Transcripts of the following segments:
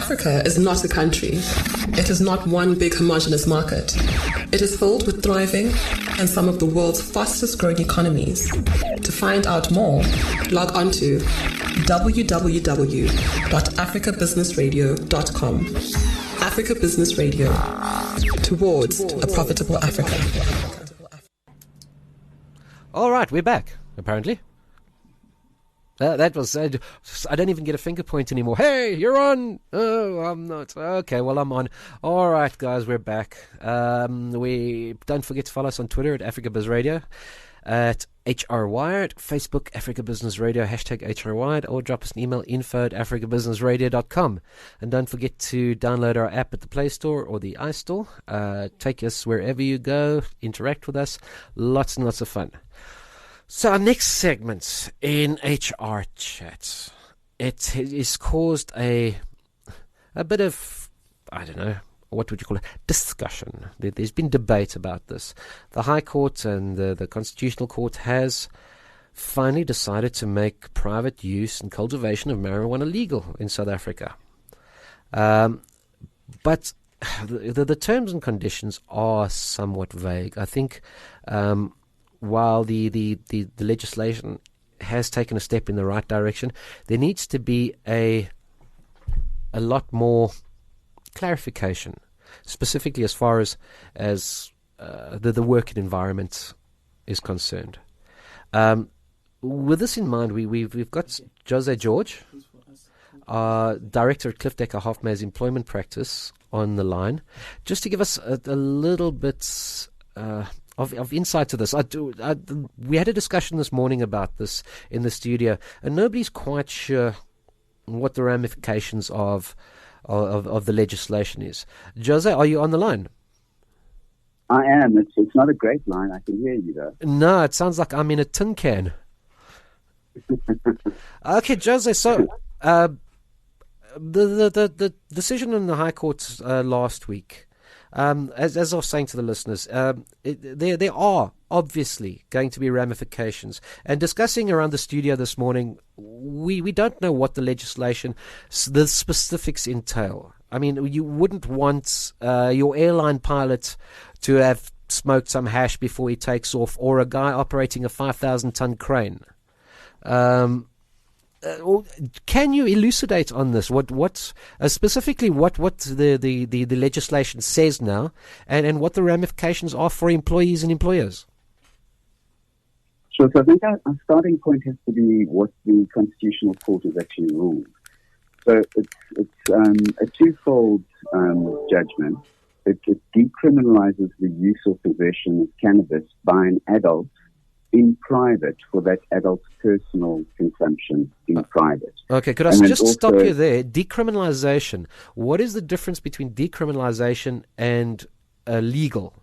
Africa is not a country. It is not one big homogeneous market. It is filled with thriving and some of the world's fastest growing economies. To find out more, log on to www.africabusinessradio.com. Africa Business Radio. Towards a profitable Africa. All right, we're back, apparently. That was... I don't even get a finger point anymore. Hey, you're on! Oh, I'm not. Okay, well, I'm on. All right, guys, we're back. We don't forget to follow us on Twitter at Africa Biz Radio, at HRWired, Facebook Africa Business Radio, hashtag HRWired, or drop us an email, info@africabusinessradio.com. And don't forget to download our app at the Play Store or the iStore. Take us wherever you go, interact with us. Lots and lots of fun. So our next segment in HR Chat, it has caused a bit of, I don't know, what would you call it, discussion. There's been debate about this. The High Court and the Constitutional Court has finally decided to make private use and cultivation of marijuana legal in South Africa. But the terms and conditions are somewhat vague. I think while the legislation has taken a step in the right direction, there needs to be a lot more clarification, specifically as far as the working environment is concerned. With this in mind, we've got Jose George, Director at Cliff Decker Hoffmeyer's Employment Practice, on the line, just to give us a little bit of insight to this. We had a discussion this morning about this in the studio, and nobody's quite sure what the ramifications of the legislation is. Jose, are you on the line? I am. It's not a great line. I can hear you, though. No, it sounds like I'm in a tin can. Okay, Jose, so the decision in the High Court last week, as I was saying to the listeners, there are obviously going to be ramifications. And discussing around the studio this morning, we don't know what the legislation, the specifics entail. I mean, you wouldn't want your airline pilot to have smoked some hash before he takes off, or a guy operating a 5,000-ton crane. Can you elucidate on this? What specifically what the legislation says now, and what the ramifications are for employees and employers? Sure. So I think our starting point has to be what the Constitutional Court has actually ruled. So it's a twofold judgment. It decriminalizes the use or possession of cannabis by an adult in private for that adult's personal consumption in private. Okay, could I just stop you there? Decriminalization. What is the difference between decriminalization and legal?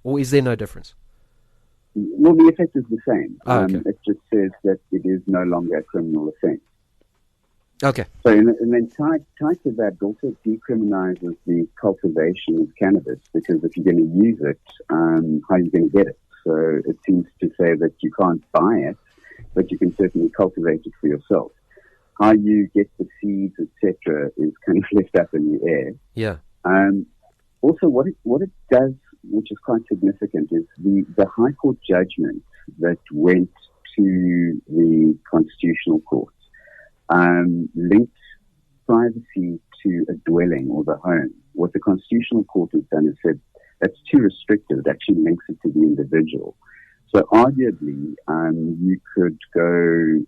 Or is there no difference? Well, the effect is the same. Okay. It just says that it is no longer a criminal offense. Okay. So, and then tied to that, it also decriminalizes the cultivation of cannabis, because if you're going to use it, how are you going to get it? So it seems to say that you can't buy it, but you can certainly cultivate it for yourself. How you get the seeds, etc., is kind of left up in the air. Yeah. Also, what it does, which is quite significant, is the High Court judgment that went to the Constitutional Court linked privacy to a dwelling or the home. What the Constitutional Court has done is said that's too restrictive. It actually links it to the individual. So arguably, you could go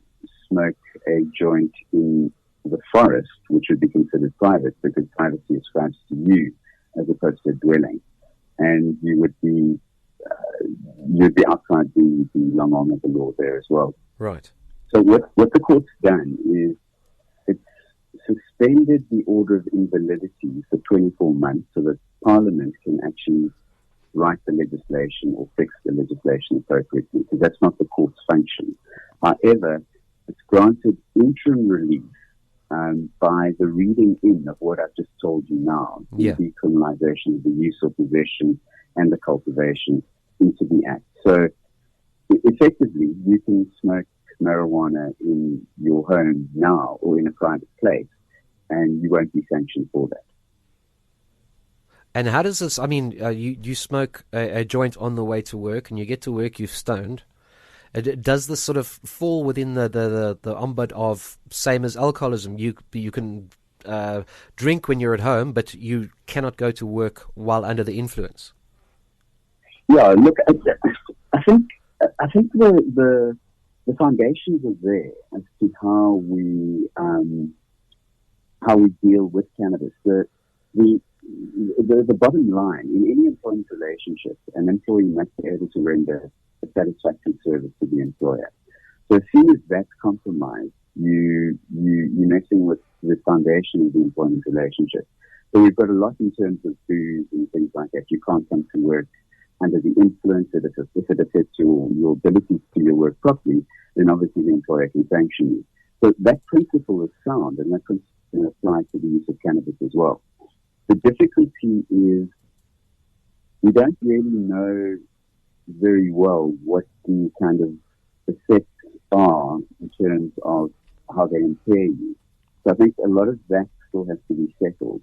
smoke a joint in the forest, which would be considered private, because privacy is private to you as opposed to a dwelling. And you would be outside the long arm of the law there as well. Right. So what the court's done is it's suspended the order of invalidity for 24 months so that Parliament can actually write the legislation or fix the legislation appropriately, because that's not the court's function. However, it's granted interim relief by the reading in of what I've just told you now, the decriminalization of the use or possession and the cultivation into the Act. So effectively, you can smoke marijuana in your home now or in a private place, and you won't be sanctioned for that. And how does this, I mean, you smoke a joint on the way to work, and you get to work, you've stoned. Does this sort of fall within the ambit of same as alcoholism? You can drink when you're at home, but you cannot go to work while under the influence. Yeah, look, I think the foundations are there as to how we deal with cannabis. The bottom line in any employment relationship, an employee must be able to render a satisfactory service to the employer. So as soon as that's compromised, you're messing with the foundation of the employment relationship. So we've got a lot in terms of booze and things like that. You can't come to work under the influence. If it affects your ability to do your work properly, then obviously the employer can sanction you. So that principle is sound, and that principle applies to the use of cannabis as well. The difficulty is we don't really know very well what the kind of effects are in terms of how they impair you. So I think a lot of that still has to be settled.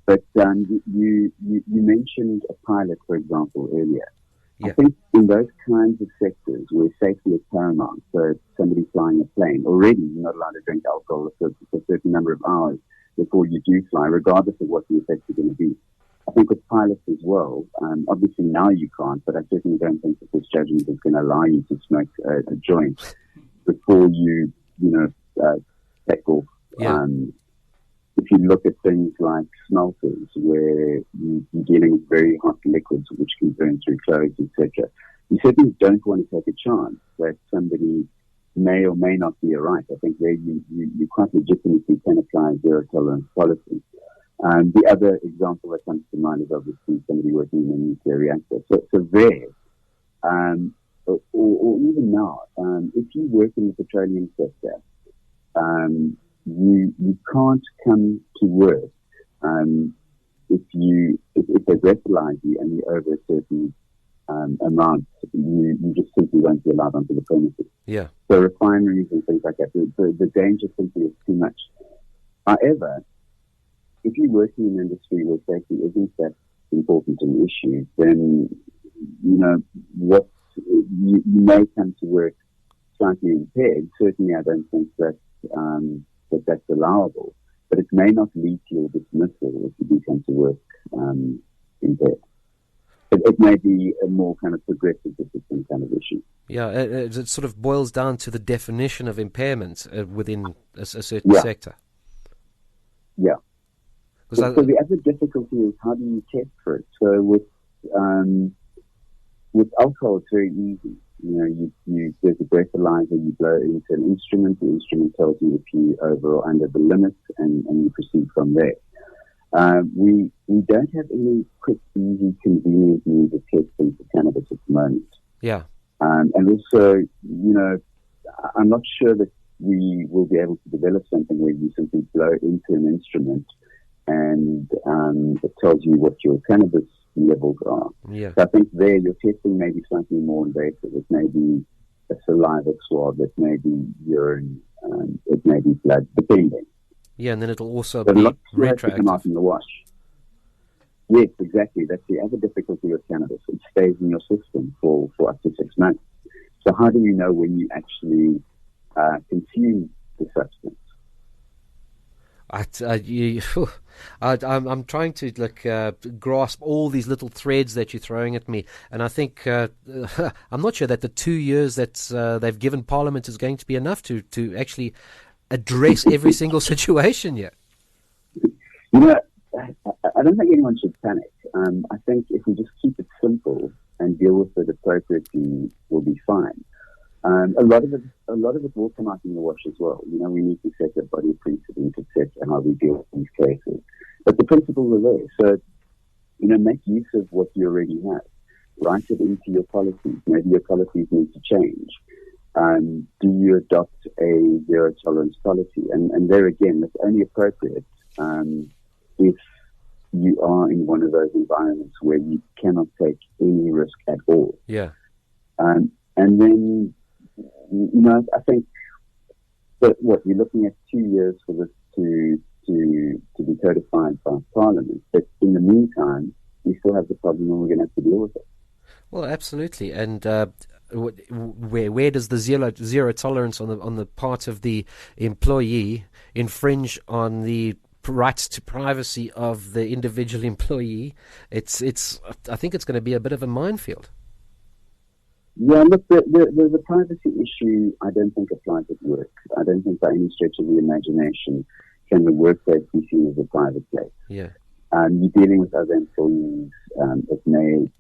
But you mentioned a pilot, for example, earlier. Yeah. I think in those kinds of sectors where safety is paramount, so somebody flying a plane, already you're not allowed to drink alcohol for a certain number of hours before you do fly, regardless of what the effects are going to be. I think with pilots as well, obviously now you can't, but I certainly don't think that this judgment is going to allow you to smoke a joint before you take off. Yeah. If you look at things like smelters, where you're dealing with very hot liquids which can burn through clothes, etc., you certainly don't want to take a chance that somebody may or may not be a right. I think there you quite legitimately can apply zero tolerance policy. The other example that comes to mind is obviously somebody working in a nuclear reactor. So there, or even now, if you work in the petroleum sector, you can't come to work if they breathalyze you and you're over a certain amount, you just simply won't be allowed onto the premises. Yeah. So refineries and things like that, the danger simply is too much. However, if you're working in an industry where safety isn't that important an issue, then what you may come to work slightly impaired. Certainly, I don't think that that's allowable, but it may not lead to your dismissal if you do come to work impaired. It may be a more kind of progressive discipline kind of issue. Yeah, it sort of boils down to the definition of impairment within a certain sector. Yeah. So the other difficulty is how do you test for it? So with alcohol, it's very easy. There's a breathalyzer, you blow into an instrument, the instrument tells you if you're over or under the limit, and you proceed from there. We don't have any quick, easy, convenient means of testing for cannabis at the moment. Yeah. And also, I'm not sure that we will be able to develop something where you simply blow into an instrument and it tells you what your cannabis levels are. Yeah. So I think there your testing may be slightly more invasive. It may be a saliva swab, it may be urine, it may be blood, depending. Yeah, and then it'll also but be retroactive. Come out in the wash. Yes, exactly. That's the other difficulty with cannabis. It stays in your system for up to 6 months. So how do you know when you actually consume the substance? I'm trying to grasp all these little threads that you're throwing at me, and I think I'm not sure that the 2 years that they've given Parliament is going to be enough to actually address every single situation yet. I don't think anyone should panic. I think if we just keep it simple and deal with it appropriately, we'll be fine. A lot of it will come out in the wash as well. We need to set a body precedent, etc., how we deal with these cases. But the principles are there. So, make use of what you already have. Write it into your policies. Maybe your policies need to change. Do you adopt a zero tolerance policy? And there again, it's only appropriate if you are in one of those environments where you cannot take any risk at all. Yeah. And then, I think that you're looking at 2 years for this to codified by Parliament. But in the meantime, we still have the problem and we're going to have to deal with it. Well, absolutely. And where does the zero tolerance on the part of the employee infringe on the rights to privacy of the individual employee? It's I think it's going to be a bit of a minefield. Yeah, look, the privacy issue I don't think applies at work. I don't think by any stretch of the imagination can the workplace be seen as a private place. Yeah. You're dealing with other employees. It may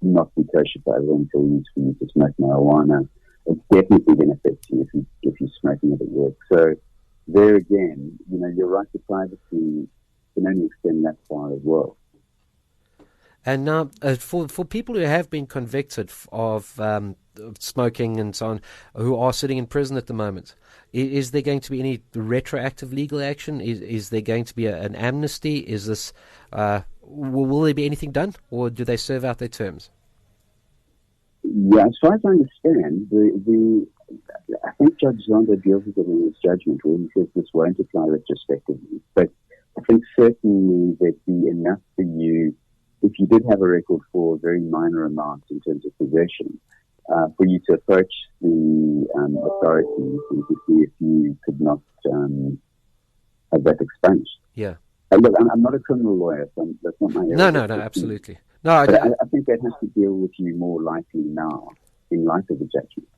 not be kosher for other employees for you to smoke marijuana. It's definitely going to affect you if you're smoking it at work. So there again, your right to privacy can only extend that far as well. And now, for people who have been convicted of smoking and so on, who are sitting in prison at the moment, is there going to be any retroactive legal action? Is there going to be an amnesty? Is this will there be anything done, or do they serve out their terms? Yeah, as far as I understand, I think Judge Zondo deals with it in his judgment where he says this won't apply retrospectively. But I think certainly there'd be enough for you, if you did have a record for a very minor amount in terms of possession, for you to approach the authorities and to see if you could not have that expunged. Yeah. Look, I'm not a criminal lawyer, so that's not my area. No, absolutely. No, but I think they'd have to deal with you more likely now in light of the judgment.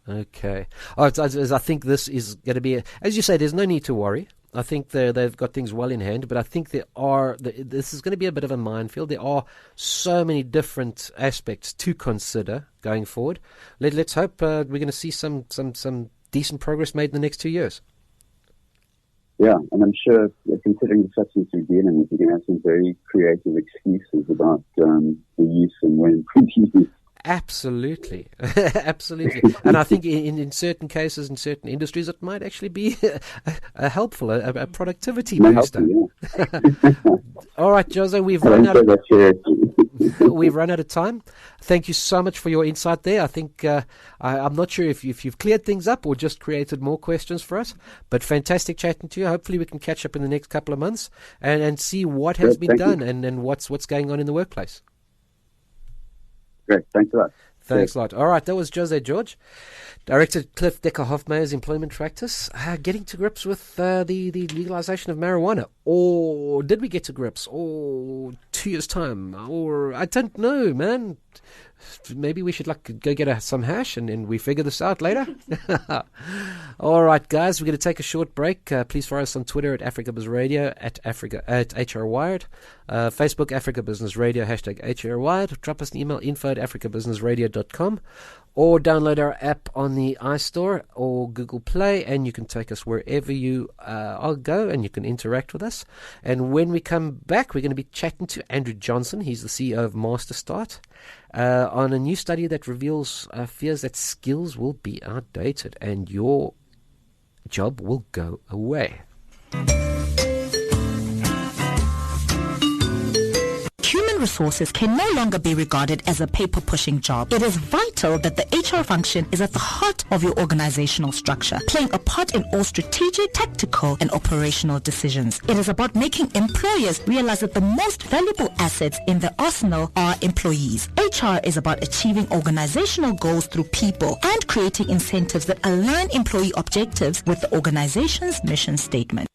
Okay. I think this is going to be, as you say, there's no need to worry. I think they've got things well in hand, but I think this is going to be a bit of a minefield. There are so many different aspects to consider going forward. Let's hope we're going to see some decent progress made in the next 2 years. Yeah, and I'm sure, considering the substance we're dealing with, you're going to have some very creative excuses about the use and when produced. Absolutely. Absolutely. And I think in certain cases, in certain industries, it might actually be a helpful, a productivity booster. All right, Jose, we've run out of time. Thank you so much for your insight there. I think I'm not sure if you've cleared things up or just created more questions for us, but fantastic chatting to you. Hopefully we can catch up in the next couple of months and see what has been done and what's going on in the workplace. Great. Thanks a lot. Thanks a lot. All right, that was Jose George, Director Cliff Decker-Hofmeyer's employment practice, getting to grips with the legalization of marijuana. Or did we get to grips? Or 2 years' time? Or I don't know, man. Maybe we should go get some hash and we figure this out later. All right, guys, we're going to take a short break. Please follow us on Twitter at Africa Business Radio, at HR Wired, Facebook Africa Business Radio, #HR Wired. Drop us an email, info@africabusinessradio.com, or download our app on the iStore or Google Play, and you can take us wherever you go, and you can interact with us. And when we come back, we're going to be chatting to Andrew Johnson. He's the CEO of MasterStart, on a new study that reveals fears that skills will be outdated and your job will go away. Human resources can no longer be regarded as a paper-pushing job. It is vital that the HR function is at the heart of your organizational structure, playing a part in all strategic, tactical, and operational decisions. It is about making employers realize that the most valuable assets in the arsenal are employees. HR is about achieving organizational goals through people and creating incentives that align employee objectives with the organization's mission statement.